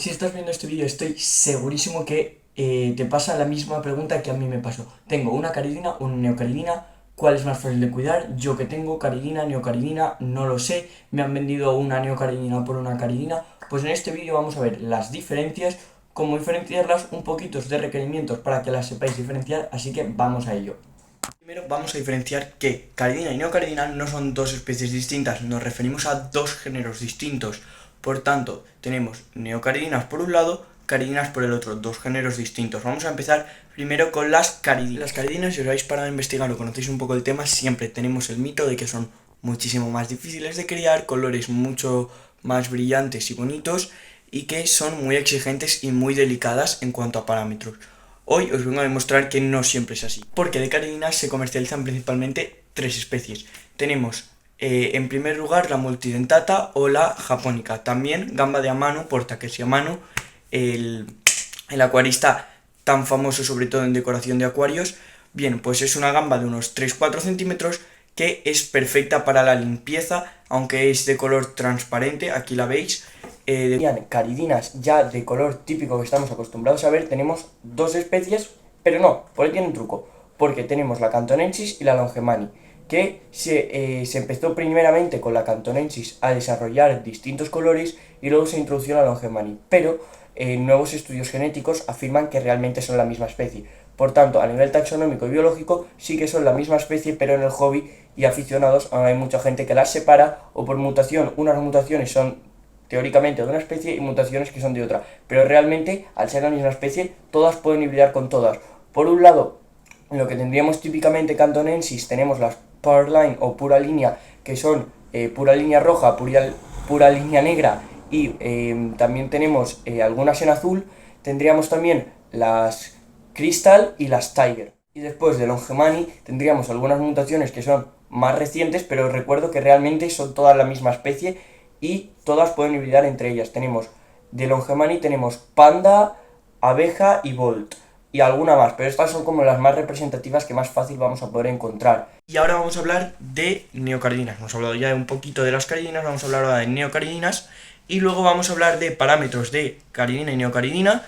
Si estás viendo este vídeo, estoy segurísimo que te pasa la misma pregunta que a mí me pasó. Tengo una caridina, una neocaridina, ¿cuál es más fácil de cuidar? Yo que tengo caridina, neocaridina, no lo sé. Me han vendido una neocaridina por una caridina. Pues en este vídeo vamos a ver las diferencias, cómo diferenciarlas, un poquito de requerimientos para que las sepáis diferenciar, así que vamos a ello. Primero vamos a diferenciar que caridina y neocaridina no son dos especies distintas, nos referimos a dos géneros distintos. Por tanto, tenemos neocaridinas por un lado, caridinas por el otro, dos géneros distintos. Vamos a empezar primero con las caridinas. Las caridinas, si os habéis parado a investigar o conocéis un poco el tema, siempre tenemos el mito de que son muchísimo más difíciles de criar, colores mucho más brillantes y bonitos, y que son muy exigentes y muy delicadas en cuanto a parámetros. Hoy os vengo a demostrar que no siempre es así, porque de caridinas se comercializan principalmente tres especies. Tenemos en primer lugar la multidentata o la japónica, también gamba de Amano por Takeshi Amano, el acuarista tan famoso sobre todo en decoración de acuarios. Bien, pues es una gamba de unos 3-4 centímetros que es perfecta para la limpieza, aunque es de color transparente, aquí la veis. Caridinas ya de color típico que estamos acostumbrados a ver, tenemos dos especies, pero no, por ahí tiene un truco, porque tenemos la cantonensis y la longemani, que se empezó primeramente con la cantonensis a desarrollar distintos colores y luego se introdució la longemani, pero nuevos estudios genéticos afirman que realmente son la misma especie. Por tanto, a nivel taxonómico y biológico sí que son la misma especie, pero en el hobby y aficionados aún hay mucha gente que las separa, o por mutación, unas mutaciones son teóricamente de una especie y mutaciones que son de otra, pero realmente al ser la misma especie todas pueden hibridar con todas. Por un lado, en lo que tendríamos típicamente cantonensis, tenemos las Power Line o pura línea, que son pura línea roja, pura línea negra, y también tenemos algunas en azul. Tendríamos también las Crystal y las Tiger. Y después de Longemani tendríamos algunas mutaciones que son más recientes, pero recuerdo que realmente son todas la misma especie y todas pueden hibridar entre ellas. Tenemos de Longemani tenemos Panda, Abeja y Bolt, y alguna más, pero estas son como las más representativas que más fácil vamos a poder encontrar. Y ahora vamos a hablar de neocaridinas. Hemos hablado ya un poquito de las caridinas, vamos a hablar ahora de neocaridinas, y luego vamos a hablar de parámetros de caridina y neocaridina,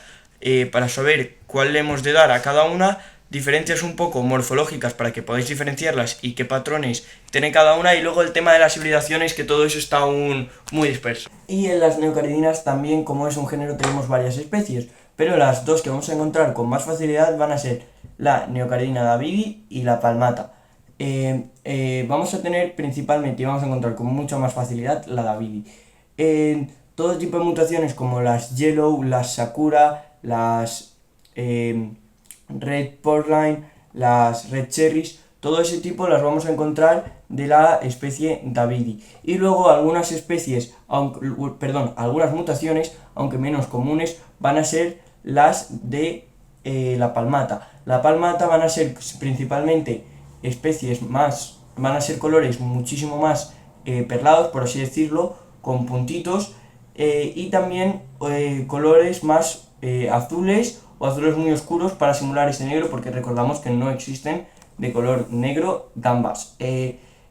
para saber cuál le hemos de dar a cada una, diferencias un poco morfológicas para que podáis diferenciarlas y qué patrones tiene cada una, y luego el tema de las hibridaciones, que todo eso está aún muy disperso. Y en las neocaridinas también, como es un género, tenemos varias especies, pero las dos que vamos a encontrar con más facilidad van a ser la neocaridina davidi y la palmata. Vamos a tener principalmente, y vamos a encontrar con mucha más facilidad, la davidi. Todo tipo de mutaciones como las yellow, las sakura, las red portline, las red cherries, todo ese tipo las vamos a encontrar de la especie davidi. Y luego algunas especies, algunas mutaciones, aunque menos comunes, van a ser las de la palmata. La palmata van a ser principalmente especies más, van a ser colores muchísimo más perlados, por así decirlo, con puntitos, y también colores más azules o azules muy oscuros para simular ese negro, porque recordamos que no existen de color negro gambas.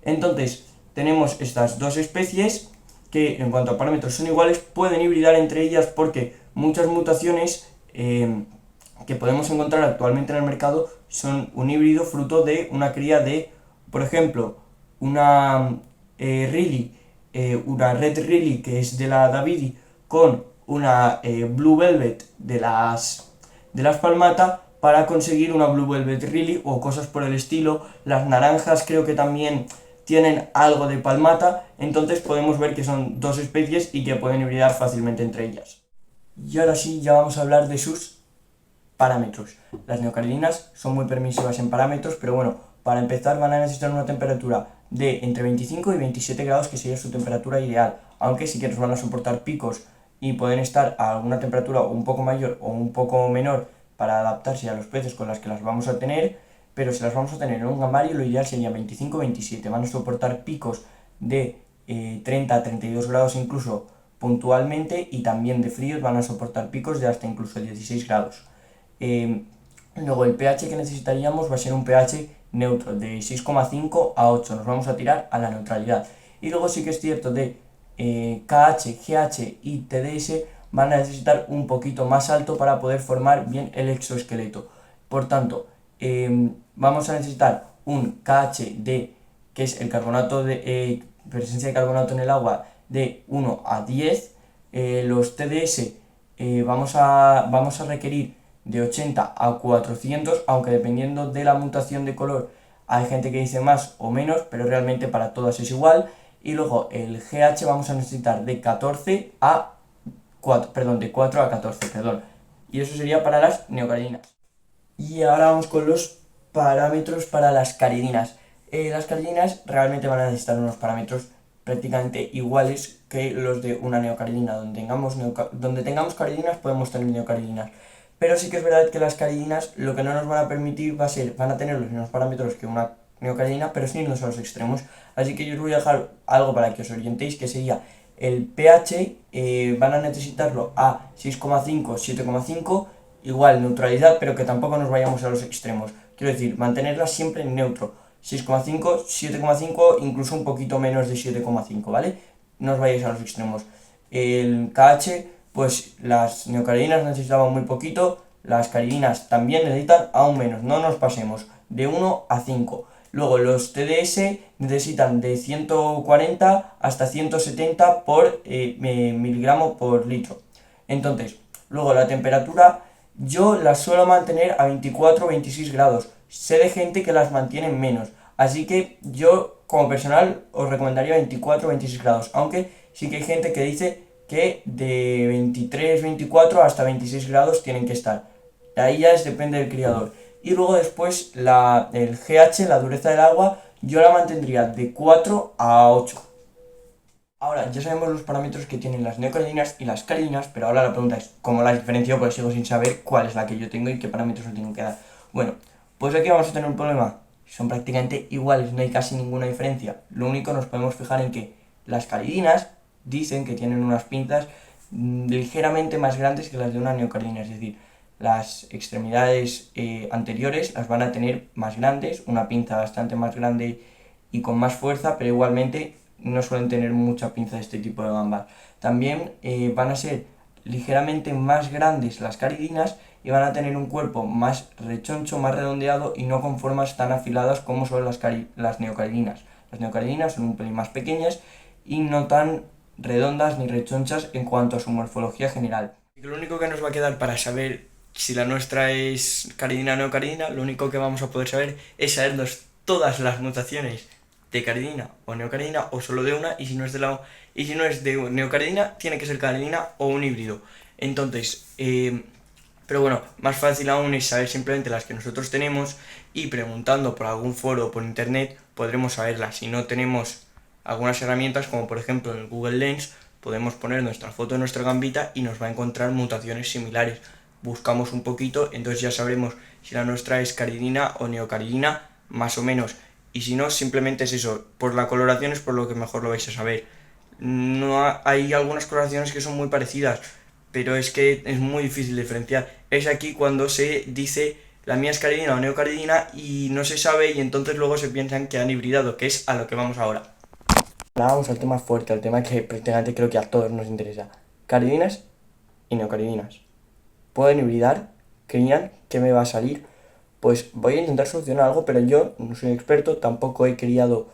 Entonces tenemos estas dos especies que en cuanto a parámetros son iguales, pueden hibridar entre ellas porque muchas mutaciones que podemos encontrar actualmente en el mercado son un híbrido fruto de una cría de, por ejemplo, una una Red Riley, que es de la davidi, con una Blue Velvet de las Palmata, para conseguir una Blue Velvet Riley o cosas por el estilo. Las naranjas creo que también tienen algo de palmata, entonces podemos ver que son dos especies y que pueden hibridar fácilmente entre ellas. Y ahora sí, ya vamos a hablar de sus parámetros. Las neocaridinas son muy permisivas en parámetros, pero bueno, para empezar van a necesitar una temperatura de entre 25 y 27 grados, que sería su temperatura ideal, aunque sí que nos van a soportar picos y pueden estar a alguna temperatura un poco mayor o un poco menor para adaptarse a los peces con las que las vamos a tener, pero si las vamos a tener en un gambario, lo ideal sería 25-27. Van a soportar picos de 30 a 32 grados incluso puntualmente, y también de fríos van a soportar picos de hasta incluso 16 grados. Luego el pH que necesitaríamos va a ser un pH neutro de 6,5 a 8, nos vamos a tirar a la neutralidad. Y luego sí que es cierto de KH, GH y TDS van a necesitar un poquito más alto para poder formar bien el exoesqueleto. Por tanto, vamos a necesitar un KH que es el carbonato presencia de carbonato en el agua, de 1 a 10. Los TDS vamos a requerir de 80 a 400, aunque dependiendo de la mutación de color hay gente que dice más o menos, pero realmente para todas es igual. Y luego el GH vamos a necesitar de 14 a 4, perdón, de 4 a 14, perdón. Y eso sería para las neocaridinas. Y ahora vamos con los parámetros para las caridinas. Las caridinas realmente van a necesitar unos parámetros prácticamente iguales que los de una neocaridina. Donde tengamos caridinas podemos tener neocaridinas. Pero sí que es verdad que las caridinas lo que no nos van a permitir van a tener los mismos parámetros que una neocaridina, pero sin irnos a los extremos. Así que yo os voy a dejar algo para que os orientéis, que sería el pH, van a necesitarlo a 6,5, 7,5, igual neutralidad, pero que tampoco nos vayamos a los extremos. Quiero decir, mantenerla siempre en neutro. 6,5, 7,5, incluso un poquito menos de 7,5, ¿vale? No os vayáis a los extremos. El KH, pues las neocaridinas necesitaban muy poquito, las caridinas también necesitan aún menos, no nos pasemos, de 1 a 5. Luego los TDS necesitan de 140 hasta 170 por miligramo por litro. Entonces, luego la temperatura yo las suelo mantener a 24 o 26 grados. Sé de gente que las mantiene menos. Así que yo como personal os recomendaría 24 o 26 grados. Aunque sí que hay gente que dice que de 23, 24 hasta 26 grados tienen que estar. Ahí ya depende del criador. Y luego después el GH, la dureza del agua, yo la mantendría de 4 a 8. Ahora, ya sabemos los parámetros que tienen las neocaridinas y las caridinas, pero ahora la pregunta es, ¿cómo las diferencio? Pues sigo sin saber cuál es la que yo tengo y qué parámetros le tengo que dar. Bueno, pues aquí vamos a tener un problema. Son prácticamente iguales, no hay casi ninguna diferencia. Lo único nos podemos fijar en que las caridinas dicen que tienen unas pinzas ligeramente más grandes que las de una neocaridina, es decir, las extremidades anteriores las van a tener más grandes, una pinza bastante más grande y con más fuerza, pero igualmente no suelen tener mucha pinza de este tipo de gambas. También van a ser ligeramente más grandes las caridinas y van a tener un cuerpo más rechoncho, más redondeado y no con formas tan afiladas como son las neocaridinas. Las neocaridinas son un pelín más pequeñas y no tan redondas ni rechonchas en cuanto a su morfología general. Lo único que nos va a quedar para saber si la nuestra es caridina o neocaridina, lo único que vamos a poder saber es sabernos todas las mutaciones de caridina o neocaridina o solo de una, y si no es de neocaridina tiene que ser caridina o un híbrido. Entonces, pero bueno, más fácil aún es saber simplemente las que nosotros tenemos, y preguntando por algún foro o por internet podremos saberlas. Si no tenemos algunas herramientas, como por ejemplo en el Google Lens, podemos poner nuestra foto de nuestra gambita y nos va a encontrar mutaciones similares. Buscamos un poquito, entonces ya sabremos si la nuestra es caridina o neocaridina, más o menos. Y si no, simplemente es eso, por la coloración es por lo que mejor lo vais a saber. No hay algunas coloraciones que son muy parecidas, pero es que es muy difícil diferenciar. Es aquí cuando se dice la mía es caridina o neocaridina y no se sabe, y entonces luego se piensan que han hibridado, que es a lo que vamos ahora. Ahora vamos al tema fuerte, al tema que prácticamente creo que a todos nos interesa. Caridinas y neocaridinas. ¿Pueden hibridar? ¿Creían que me va a salir? Pues voy a intentar solucionar algo, pero yo no soy experto, tampoco he criado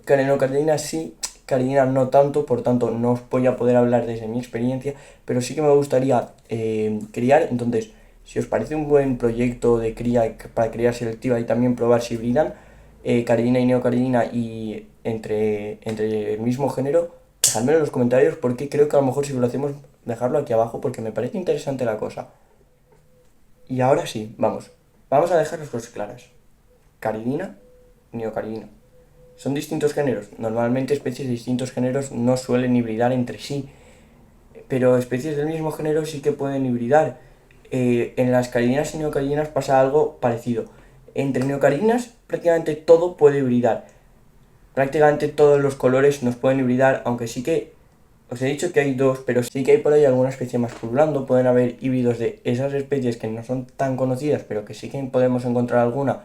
neocaridinas sí, caridinas no tanto, por tanto no os voy a poder hablar desde mi experiencia, pero sí que me gustaría criar. Entonces, si os parece un buen proyecto de cría para criar selectiva y también probar si hibridan, caridina y neocaridina y entre el mismo género, dejadmelo en los comentarios, porque creo que a lo mejor si lo hacemos, dejarlo aquí abajo, porque me parece interesante la cosa. Y ahora sí, vamos a dejar las cosas claras. Caridina, neocaridina. ¿Son distintos géneros? Normalmente especies de distintos géneros no suelen hibridar entre sí, pero especies del mismo género sí que pueden hibridar. En las caridinas y neocaridinas pasa algo parecido. Entre neocaridinas prácticamente todo puede hibridar. Prácticamente todos los colores nos pueden hibridar, aunque sí que os he dicho que hay dos, pero sí que hay por ahí alguna especie más pululando. Pueden haber híbridos de esas especies que no son tan conocidas, pero que sí que podemos encontrar alguna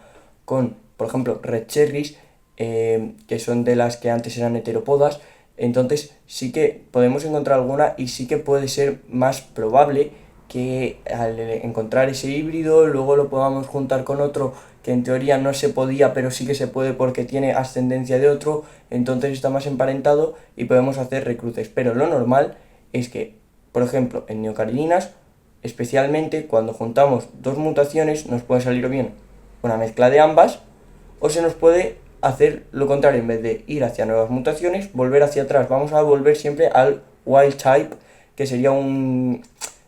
con, por ejemplo, red cherries, que son de las que antes eran heteropodas, Entonces sí que podemos encontrar alguna y sí que puede ser más probable que al encontrar ese híbrido luego lo podamos juntar con otro que en teoría no se podía pero sí que se puede porque tiene ascendencia de otro, entonces está más emparentado y podemos hacer recruces. Pero lo normal es que, por ejemplo, en neocaridinas, especialmente cuando juntamos dos mutaciones, nos puede salir bien una mezcla de ambas o se nos puede hacer lo contrario, en vez de ir hacia nuevas mutaciones, volver hacia atrás. Vamos a volver siempre al wild type, que sería un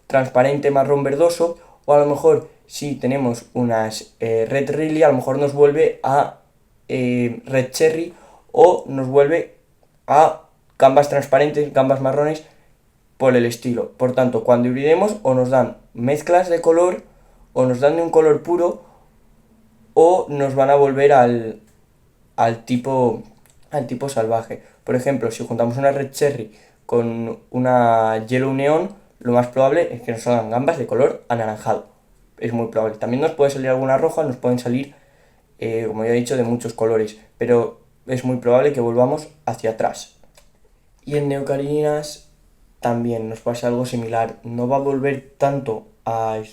transparente marrón verdoso, o a lo mejor si tenemos unas red Riley, a lo mejor nos vuelve a red cherry o nos vuelve a gambas transparentes, gambas marrones, por el estilo. Por tanto, cuando hibridemos o nos dan mezclas de color o nos dan de un color puro o nos van a volver al tipo, al tipo salvaje. Por ejemplo, si juntamos una red cherry con una yellow neon, lo más probable es que nos salgan gambas de color anaranjado. Es muy probable. También nos puede salir alguna roja, nos pueden salir, como ya he dicho, de muchos colores, pero es muy probable que volvamos hacia atrás. Y en neocaridinas también nos pasa algo similar. No va a volver tanto a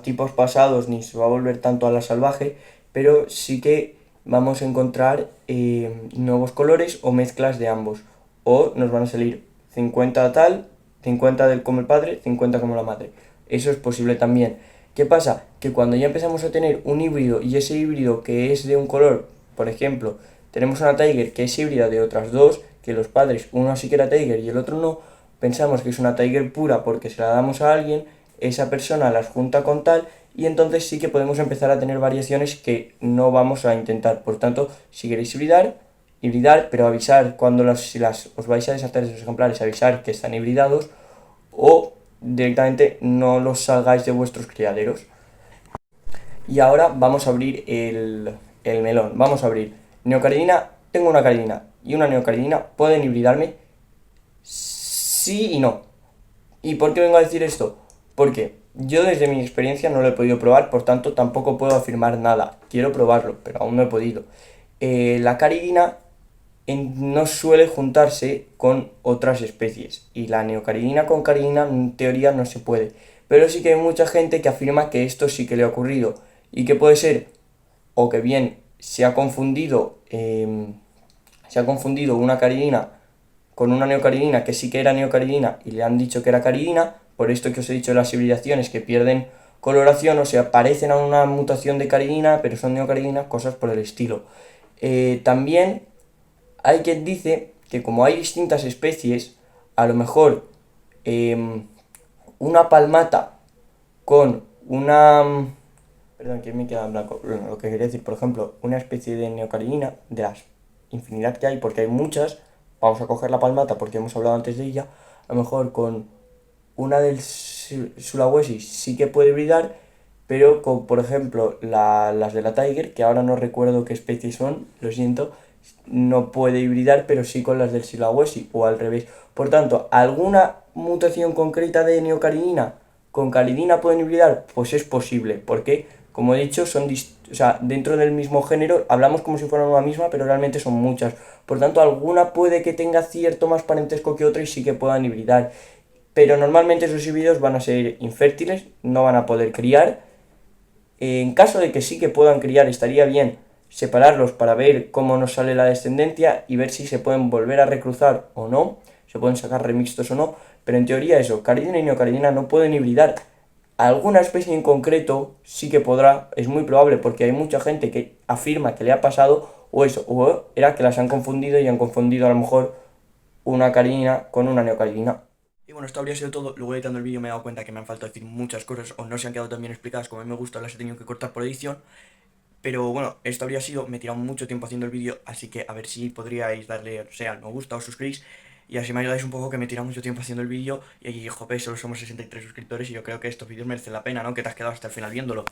tipos pasados ni se va a volver tanto a la salvaje, pero sí que vamos a encontrar nuevos colores o mezclas de ambos. O nos van a salir 50 tal, 50 del como el padre, 50 como la madre. Eso es posible también. ¿Qué pasa? Que cuando ya empezamos a tener un híbrido y ese híbrido que es de un color, por ejemplo, tenemos una Tiger que es híbrida de otras dos, que los padres, uno sí que era Tiger y el otro no, pensamos que es una Tiger pura porque se la damos a alguien, esa persona las junta con tal y entonces sí que podemos empezar a tener variaciones que no vamos a intentar. Por tanto, si queréis hibridar, pero avisar cuando si os vais a deshacer de esos ejemplares, avisar que están hibridados o directamente no los salgáis de vuestros criaderos. Y ahora vamos a abrir el melón. Vamos a abrir neocaridina. Tengo una caridina y una neocaridina. ¿Pueden hibridarme? Sí y no. ¿Y por qué vengo a decir esto? Porque yo desde mi experiencia no lo he podido probar, por tanto tampoco puedo afirmar nada. Quiero probarlo, pero aún no he podido. La caridina no suele juntarse con otras especies y la neocaridina con caridina en teoría no se puede. Pero sí que hay mucha gente que afirma que esto sí que le ha ocurrido y que puede ser o que bien se ha confundido una caridina con una neocaridina que sí que era neocaridina y le han dicho que era caridina, por esto que os he dicho de las hibridaciones que pierden coloración, o sea, parecen a una mutación de caridina, pero son neocaridina, cosas por el estilo. También hay quien dice que como hay distintas especies, a lo mejor una palmata con una... Perdón, que me queda en blanco. Bueno, lo que quería decir, por ejemplo, una especie de neocaridina, de las infinidad que hay, porque hay muchas, vamos a coger la palmata porque hemos hablado antes de ella, a lo mejor con una del Sulawesi sí que puede hibridar, pero con, por ejemplo, las de la Tiger, que ahora no recuerdo qué especie son, lo siento, no puede hibridar, pero sí con las del Sulawesi, o al revés. Por tanto, ¿alguna mutación concreta de neocaridina con caridina pueden hibridar? Pues es posible, porque, como he dicho, o sea, dentro del mismo género, hablamos como si fueran una misma, pero realmente son muchas. Por tanto, alguna puede que tenga cierto más parentesco que otra y sí que puedan hibridar. Pero normalmente esos híbridos van a ser infértiles, no van a poder criar. En caso de que sí que puedan criar, estaría bien separarlos para ver cómo nos sale la descendencia y ver si se pueden volver a recruzar o no, se pueden sacar remixtos o no, pero en teoría eso, caridina y neocaridina no pueden hibridar. Alguna especie en concreto sí que podrá, es muy probable porque hay mucha gente que afirma que le ha pasado o eso, o era que las han confundido y han confundido a lo mejor una caridina con una neocaridina. Y bueno, esto habría sido todo. Luego editando el vídeo me he dado cuenta que me han faltado decir muchas cosas o no se han quedado tan bien explicadas como a mí me gusta, las he tenido que cortar por edición. Pero bueno, esto habría sido, me he tirado mucho tiempo haciendo el vídeo, así que a ver si podríais darle, o sea, al me gusta o suscribís. Y así me ayudáis un poco, que me he tirado mucho tiempo haciendo el vídeo y jope, solo somos 63 suscriptores y yo creo que estos vídeos merecen la pena, ¿no? Que te has quedado hasta el final viéndolo.